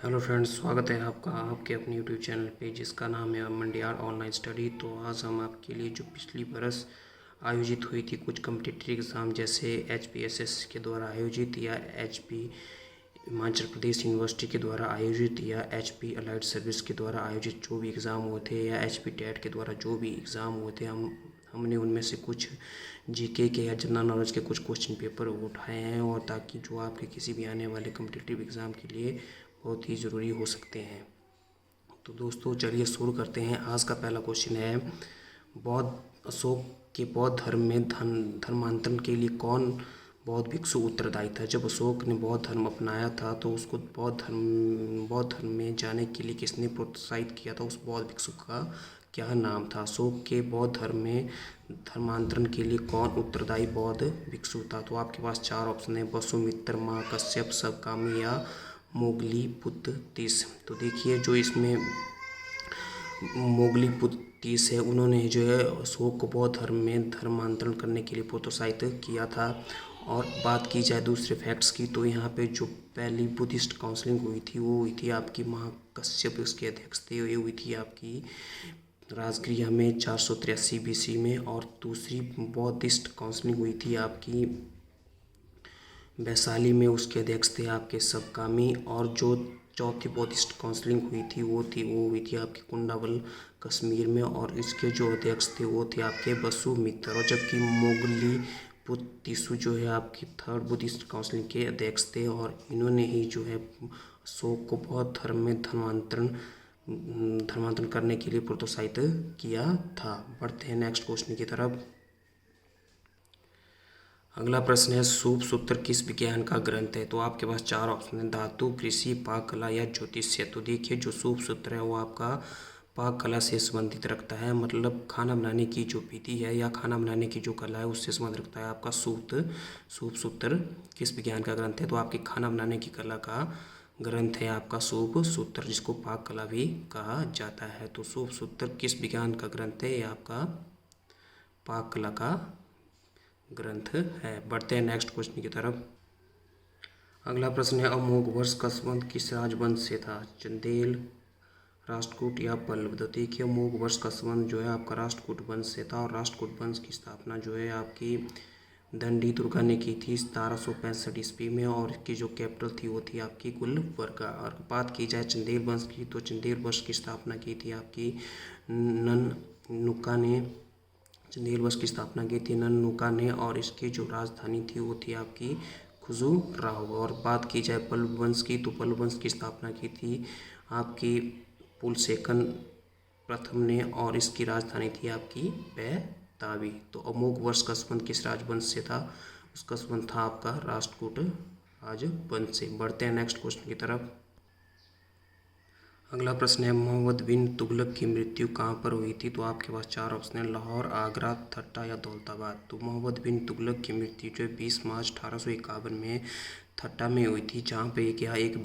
Hello friends, स्वागत है आपका आपके अपने यूट्यूब चैनल पे जिसका नाम है मंडियार ऑनलाइन स्टडी। तो आज हम आपके लिए जो पिछली बरस आयोजित हुई थी कुछ कम्पिटिटिव एग्ज़ाम जैसे HPSS के द्वारा आयोजित या HP हिमाचल प्रदेश यूनिवर्सिटी के द्वारा आयोजित या HP अलाइड सर्विस के द्वारा आयोजित जो भी एग्ज़ाम हुए थे या HP टेट के द्वारा जो भी एग्ज़ाम हुए थे हमने उनमें से कुछ जीके के या जनरल नॉलेज के कुछ क्वेश्चन पेपर उठाए हैं, और ताकि जो आपके किसी भी आने वाले कम्पिटिटिव एग्ज़ाम के लिए बहुत ही ज़रूरी हो सकते हैं। तो दोस्तों चलिए शुरू करते हैं। आज का पहला क्वेश्चन है, बौद्ध अशोक के बौद्ध धर्म में धर्मांतरण के लिए कौन बौद्ध भिक्षु उत्तरदायी था? जब अशोक ने बौद्ध धर्म अपनाया था तो उसको बौद्ध धर्म में जाने के लिए किसने प्रोत्साहित किया था? उस बौद्ध भिक्षु का क्या नाम था? अशोक के बौद्ध धर्म में धर्मांतरण के लिए कौन उत्तरदायी बौद्ध भिक्षु था? तो आपके पास चार ऑप्शन है, वसुमित्र, माँ कश्यप, सवकामी या मोगलीपुत्तीस। तो देखिए, जो इसमें मोगलीपुत्तीस है उन्होंने जो है अशोक को बौद्ध धर्म में धर्मांतरण करने के लिए प्रोत्साहित किया था। और बात की जाए दूसरे फैक्ट्स की, तो यहाँ पे जो पहली बुद्धिस्ट काउंसलिंग हुई थी वो हुई थी आपकी महाकश्यप उसके अध्यक्ष थे। ये हुई थी आपकी राजगृह में 483 BC में। और दूसरी बौद्धिस्ट काउंसलिंग हुई थी आपकी वैशाली में, उसके अध्यक्ष थे आपके सवकामी। और जो चौथी बौद्धिस्ट काउंसलिंग हुई थी वो हुई थी आपकी कुंडावल कश्मीर में, और इसके जो अध्यक्ष थे वो थे आपके वसुमित्र। और जबकि मोगलीपुत्तीसु जो है आपकी थर्ड बुद्धिस्ट काउंसलिंग के अध्यक्ष थे, और इन्होंने ही जो है अशोक को बौद्ध धर्म में धर्मांतरण करने के लिए प्रोत्साहित किया था। बढ़ते हैं नेक्स्ट क्वेश्चन की तरफ। अगला प्रश्न है, सूप सूत्र किस विज्ञान का ग्रंथ है? तो आपके पास चार ऑप्शन है, धातु, कृषि, पाक कला या ज्योतिष्य। तो देखिए, जो सूप सूत्र है वो आपका पाक कला से संबंधित रखता है, मतलब खाना बनाने की जो विधि है या खाना बनाने की जो कला है उससे संबंध रखता है आपका सूप सूत्र किस विज्ञान का ग्रंथ है? तो आपकी खाना बनाने की कला का ग्रंथ है आपका सूप सूत्र, जिसको पाक कला भी कहा जाता है। तो सूप सूत्र किस विज्ञान का ग्रंथ है? ये आपका पाक कला का ग्रंथ है। बढ़ते हैं नेक्स्ट क्वेश्चन की तरफ। अगला प्रश्न है, अमोघ वर्ष का संबंध किस राजवंश से था? चंदेल, राष्ट्रकूट या पल्लव। तो देखिए, अमोघ वर्ष का संबंध जो है आपका राष्ट्रकूट वंश से था, और राष्ट्रकूट वंश की स्थापना जो है आपकी दंडी दुर्गा ने की थी 1765 ईस्वी में, और इसकी जो कैपिटल थी वो थी आपकी गुलबर्गा। और बात की जाए चंदेल वंश की, तो चंदेल वंश की स्थापना की थी आपकी नन्नुका ने। चंदेल वंश की स्थापना की थी नन्नुका ने, और इसकी जो राजधानी थी वो थी आपकी खजुराहो। और बात की जाए पल्लव वंश की, तो पल्लव वंश की स्थापना की थी आपकी पुलसेकन प्रथम ने, और इसकी राजधानी थी आपकी बैतावी। तो अमोघ वर्ष का संबंध किस राजवंश से था? उसका संबंध था आपका राष्ट्रकूट राजवंश से। बढ़ते हैं नेक्स्ट क्वेश्चन की तरफ। अगला प्रश्न है, मोहम्मद बिन तुगलक की मृत्यु कहाँ पर हुई थी? तो आपके पास चार ऑप्शन है, लाहौर, आगरा, ठट्टा या दौलताबाद। तो मोहम्मद बिन तुगलक की मृत्यु जो 20 मार्च 1851 में ठट्टा में हुई थी, जहाँ पे एक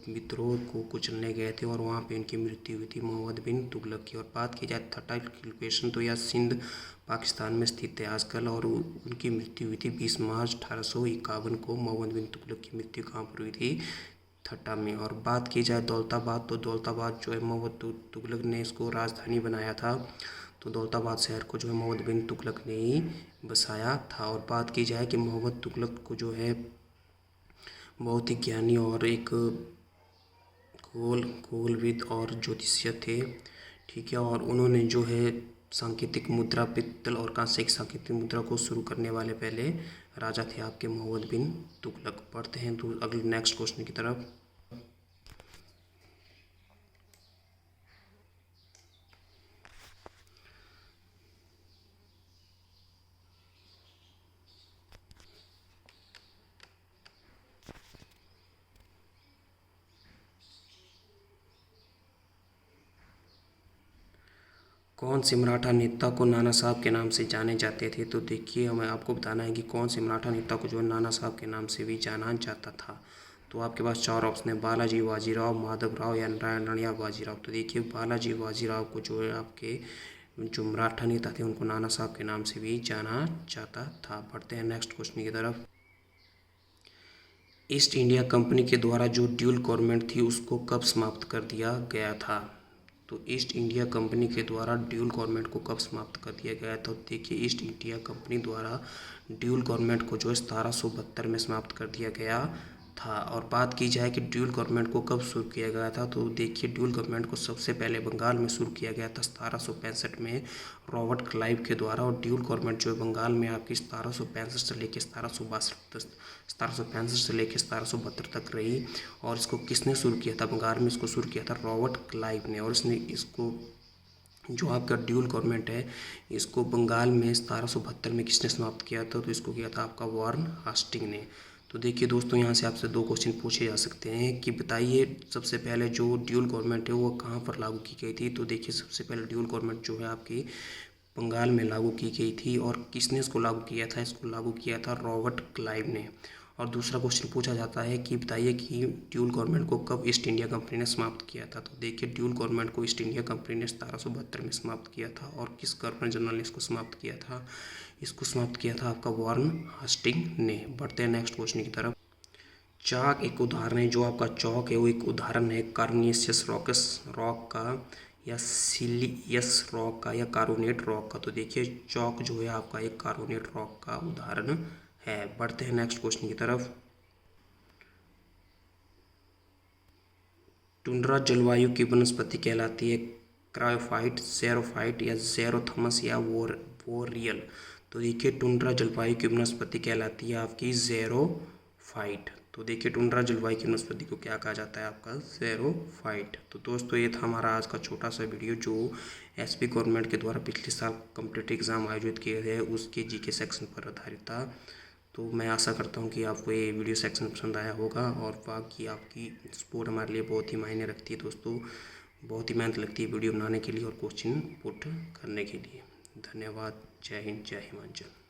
विद्रोह को कुचलने गए थे, और वहाँ पे इनकी मृत्यु हुई थी मोहम्मद बिन तुगलक की। और बात की जाए ठट्टा की लोकेशन, तो यह सिंध पाकिस्तान में स्थित है आजकल, और उनकी मृत्यु हुई थी 20 मार्च 1851 को। मोहम्मद बिन तुगलक की मृत्यु कहाँ पर हुई थी? ठट्टा में। और बात की जाए दौलताबाद, तो दौलताबाद जो है मोहम्मद तुगलक ने इसको राजधानी बनाया था, तो दौलताबाद शहर को जो है मोहम्मद बिन तुगलक ने ही बसाया था। और बात की जाए कि मोहम्मद तुगलक को जो है बहुत ही ज्ञानी और एक खगोलविद और ज्योतिष्य थे, ठीक है। और उन्होंने जो है सांकेतिक मुद्रा, पित्तल और कांस्य की सांकेतिक मुद्रा को शुरू करने वाले पहले राजा थे आपके मोहम्मद बिन तुगलक। पढ़ते हैं तो अगले नेक्स्ट क्वेश्चन की तरफ। कौन से मराठा नेता को नाना साहब के नाम से जाने जाते थे? तो देखिए, हमें आपको बताना है कि कौन से मराठा नेता को जो है नाना साहब के नाम से भी जाना जाता था। तो आपके पास चार ऑप्शन है, बालाजी बाजीराव, माधवराव या नारायण राणा या बाजीराव। तो देखिए, बालाजी बाजीराव को जो है आपके जो मराठा नेता थे उनको नाना साहब के नाम से भी जाना जाता था। बढ़ते हैं नेक्स्ट क्वेश्चन की तरफ। ईस्ट इंडिया कंपनी के द्वारा जो ड्यूल गवर्नमेंट थी उसको कब समाप्त कर दिया गया था? तो ईस्ट इंडिया कंपनी के द्वारा ड्यूल गवर्नमेंट को कब समाप्त कर दिया गया था? तो देखिए, ईस्ट इंडिया कंपनी द्वारा ड्यूल गवर्नमेंट को जो है 1772 में समाप्त कर दिया गया था। और बात की जाए कि ड्यूल गवर्नमेंट को कब शुरू किया गया था, तो देखिए, ड्यूल गवर्नमेंट को सबसे पहले बंगाल में शुरू किया गया था 1765 में रॉबर्ट क्लाइव के द्वारा। और ड्यूल गवर्नमेंट जो है बंगाल में आपकी 1765 से लेकर 1772 तक रही। और इसको किसने शुरू किया था? बंगाल में इसको शुरू किया था रॉबर्ट क्लाइव ने। और इसने इसको जो आपका ड्यूल गवर्नमेंट है इसको बंगाल में 1772 में किसने समाप्त किया था? तो इसको किया था आपका वारन हास्टिंग ने। तो देखिए दोस्तों, यहाँ से आपसे 2 क्वेश्चन पूछे जा सकते हैं कि बताइए सबसे पहले जो ड्यूल गवर्नमेंट है वो कहाँ पर लागू की गई थी? तो देखिए, सबसे पहले ड्यूल गवर्नमेंट जो है आपकी बंगाल में लागू की गई थी। और किसने इसको लागू किया था? इसको लागू किया था रॉबर्ट क्लाइव ने। और दूसरा क्वेश्चन पूछा जाता है कि बताइए कि ड्यूल गवर्नमेंट को कब ईस्ट इंडिया कंपनी ने समाप्त किया था? तो देखिए, ड्यूल गवर्नमेंट को ईस्ट इंडिया कंपनी ने 1772 में समाप्त किया था। और किस गवर्नर जनरल ने इसको समाप्त किया था? इसको समाप्त किया था आपका वारन हास्टिंग ने। बढ़ते हैं नेक्स्ट क्वेश्चन की तरफ। चाक एक उदाहरण है, जो आपका चौक है वो एक उदाहरण है कार्बोनेशियस रॉक का या सिलियस रॉक का या कार्बोनेट रॉक का? तो देखिए, चौक जो है आपका एक कार्बोनेट रॉक का उदाहरण है। बढ़ते हैं नेक्स्ट क्वेश्चन की तरफ। टुंड्रा जलवायु की वनस्पति कहलाती है क्रायोफाइट, ज़ेरोफाइट या ज़ेरोथर्मस या वोरियल? तो देखिए, टुंड्रा जलवायु की वनस्पति कहलाती है आपकी ज़ेरोफाइट। तो देखिए, टुंड्रा जलवायु की वनस्पति को क्या कहा जाता है? आपका ज़ेरोफाइट। तो दोस्तों, ये था हमारा आज का छोटा सा वीडियो जो एसपी गवर्नमेंट के द्वारा पिछले साल कॉम्पिटिटिव एग्ज़ाम आयोजित किए थे उसके जीके सेक्शन पर आधारित था। तो मैं आशा करता हूँ कि आपको ये वीडियो सेक्शन पसंद आया होगा। और बाकी आपकी सपोर्ट हमारे लिए बहुत ही मायने रखती है दोस्तों। बहुत ही मेहनत लगती है वीडियो बनाने के लिए और क्वेश्चन पुट करने के लिए। धन्यवाद। जय हिंद, जय हिमाचल।